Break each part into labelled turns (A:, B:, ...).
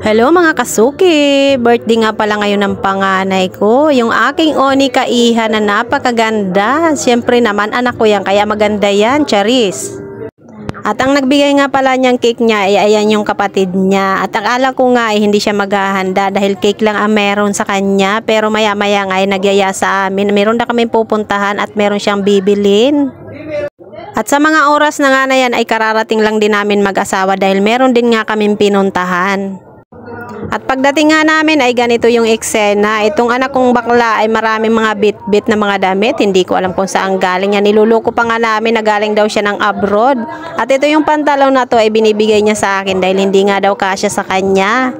A: Hello mga kasuki! Birthday nga pala ngayon ng panganay ko. Yung aking Onika Iha na napakaganda. Siyempre naman anak ko yan kaya maganda yan, Charis. At ang nagbigay nga pala niyang cake niya ay ayan yung kapatid niya. At akala ko nga ay hindi siya maghahanda dahil cake lang ang meron sa kanya. Pero maya maya nga ay nagyaya sa amin. Meron na kami pupuntahan at meron siyang bibilin. At sa mga oras na nga na yan ay kararating lang din namin mag-asawa dahil meron din nga kaming pinuntahan. At pagdating nga namin ay ganito yung eksena. Itong anak kong bakla ay maraming mga bit-bit na mga damit. Hindi ko alam kung saan galing yan. Niluloko pa nga namin na galing daw siya ng abroad. At ito yung pantalon na to ay binibigay niya sa akin dahil hindi nga daw kasya sa kanya.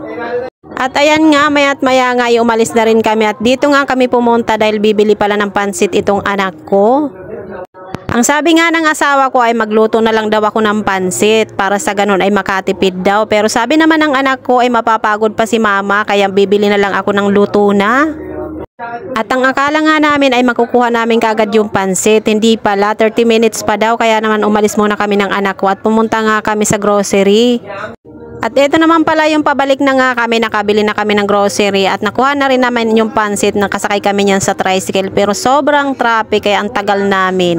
A: At ayan nga, maya't maya nga ay umalis na rin kami. At dito nga kami pumunta dahil bibili pala ng pansit itong anak ko. Ang sabi nga ng asawa ko ay magluto na lang daw ako ng pansit para sa ganun ay makatipid daw. Pero sabi naman ng anak ko ay mapapagod pa si mama kaya bibili na lang ako ng luto na. At ang akala nga namin ay makukuha namin kagad yung pansit. Hindi pala, 30 minutes pa daw kaya naman umalis muna kami ng anak ko at pumunta nga kami sa grocery. At ito naman pala yung pabalik na nga kami, nakabili na kami ng grocery at nakuha na rin naman yung pansit, nakasakay kami niyan sa tricycle pero sobrang traffic kaya ang tagal namin.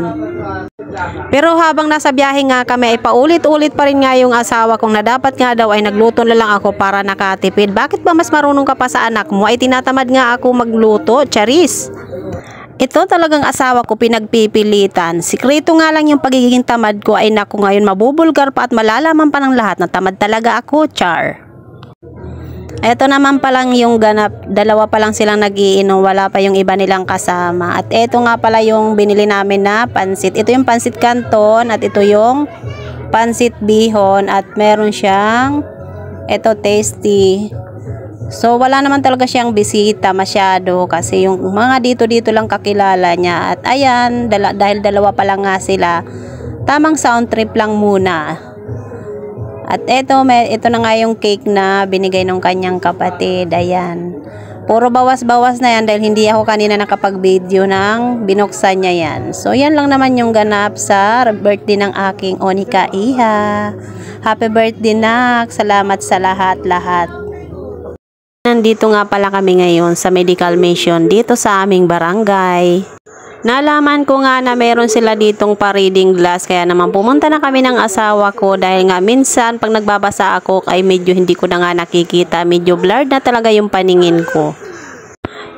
A: Pero habang nasa biyahe nga kami ay paulit-ulit pa rin nga yung asawa kong na dapat nga daw ay nagluto na lang ako para nakatipid. Bakit ba mas marunong ka pa sa anak mo? Ay tinatamad nga ako magluto, Charis. Ito talagang asawa ko pinagpipilitan. Sikreto nga lang yung pagiging tamad ko ay naku ngayon mabubulgar pa at malalaman pa ng lahat na tamad talaga ako, char. Ito naman palang yung ganap, dalawa pa lang silang nagiinom, wala pa yung iba nilang kasama. At ito nga pala yung binili namin na pansit. Ito yung pansit canton at ito yung pansit bihon at meron siyang ito tasty. So wala naman talaga siyang bisita masyado kasi yung mga dito lang kakilala niya. At ayan, dahil dalawa pa lang nga sila, tamang sound trip lang muna. At ito na nga yung cake na binigay ng kanyang kapatid. Ayan. Puro bawas-bawas na yan dahil hindi ako kanina nakapag-video ng binuksan niya yan. So yan lang naman yung ganap sa birthday ng aking Onika Iha. Happy birthday nak. Salamat sa lahat-lahat. Nandito nga pala kami ngayon sa medical mission dito sa aming barangay. Nalaman ko nga na meron sila ditong pa-reading glass kaya naman pumunta na kami ng asawa ko dahil nga minsan pag nagbabasa ako ay medyo hindi ko na nga nakikita, medyo blurred na talaga yung paningin ko.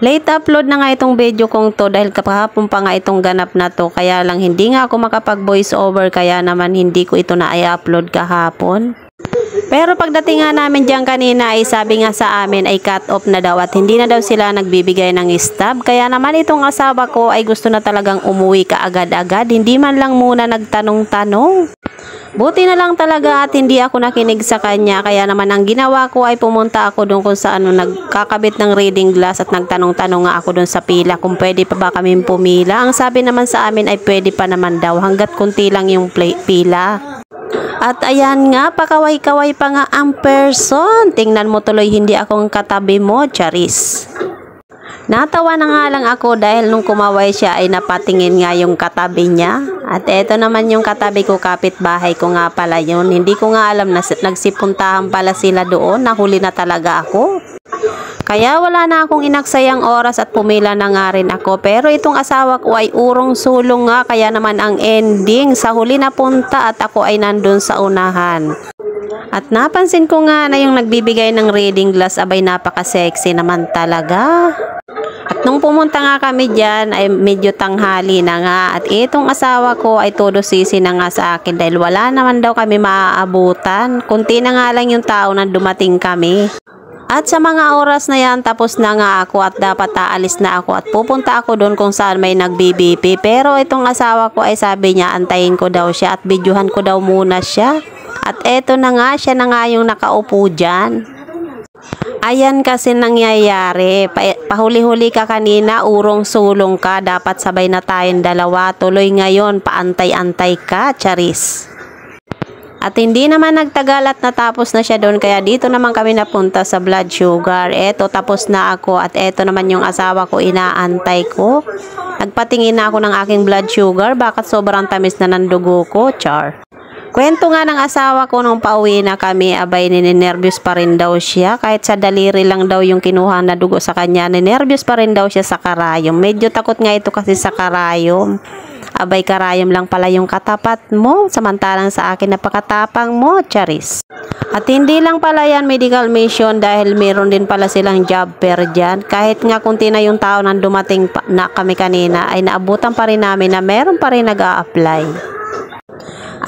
A: Late upload na nga itong video kong to dahil kahapon pa nga itong ganap na to kaya lang hindi nga ako makapag voice over kaya naman hindi ko ito na i-upload kahapon. Pero pagdating nga namin diyan kanina ay sabi nga sa amin ay cut off na daw at hindi na daw sila nagbibigay ng stub. Kaya naman itong asawa ko ay gusto na talagang umuwi kaagad-agad. Hindi man lang muna nagtanong-tanong. Buti na lang talaga at hindi ako nakinig sa kanya. Kaya naman ang ginawa ko ay pumunta ako doon kung saan nagkakabit ng reading glass at nagtanong-tanong nga ako doon sa pila kung pwede pa ba kami pumila. Ang sabi naman sa amin ay pwede pa naman daw hanggat kunti lang yung pila. At ayan nga, pakaway-kaway pa nga ang person. Tingnan mo tuloy hindi akong katabi mo, Charis. Natawa na nga lang ako dahil nung kumaway siya ay napatingin nga yung katabi niya. At eto naman yung katabi ko, kapitbahay ko nga pala yun. Hindi ko nga alam na nagsipuntahan pala sila doon. Nahuli na talaga ako. Kaya wala na akong inaksayang oras at pumila na nga rin ako. Pero itong asawa ko ay urong sulong nga. Kaya naman ang ending, sa huli na punta at ako ay nandun sa unahan. At napansin ko nga na yung nagbibigay ng reading glass abay napaka-sexy naman talaga. At nung pumunta nga kami dyan ay medyo tanghali na nga. At itong asawa ko ay todo sisi na nga sa akin dahil wala naman daw kami maaabutan. Kunti na nga lang yung tao na dumating kami. At sa mga oras na yan, tapos na nga ako at dapat aalis na ako at pupunta ako doon kung saan may nag-BBP. Pero itong asawa ko ay sabi niya, antayin ko daw siya at videohan ko daw muna siya. At eto na nga, siya na nga yung nakaupo dyan. Ayan kasi nangyayari. Pahuli-huli ka kanina, urong sulong ka. Dapat sabay na tayong dalawa. Tuloy ngayon, paantay-antay ka, Charis. At hindi naman nagtagal at natapos na siya doon kaya dito naman kami napunta sa blood sugar. Eto tapos na ako at eto naman yung asawa ko inaantay ko. Nagpatingin na ako ng aking blood sugar bakit sobrang tamis na ng dugo ko, char. Kwento nga ng asawa ko nung pauwi na kami, abay ninenervyos pa rin daw siya. Kahit sa daliri lang daw yung kinuha na dugo sa kanya, ninenervyos pa rin daw siya sa karayom. Medyo takot nga ito kasi sa karayom. Abay karayom lang pala yung katapat mo, samantalang sa akin napakatapang mo, Charis. At hindi lang pala yan medical mission dahil meron din pala silang job fair dyan. Kahit nga kunti na yung tao nang dumating na kami kanina, ay naabutan pa rin namin na meron pa rin nag-a-apply.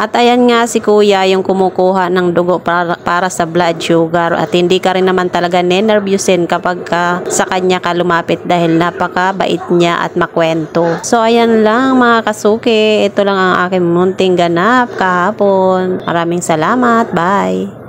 A: At ayan nga si kuya yung kumukuha ng dugo para sa blood sugar. At hindi ka rin naman talaga nenervyusin kapag sa kanya ka lumapit dahil napakabait niya at makwento. So ayan lang mga kasuki. Ito lang ang aking munting ganap kahapon. Maraming salamat. Bye!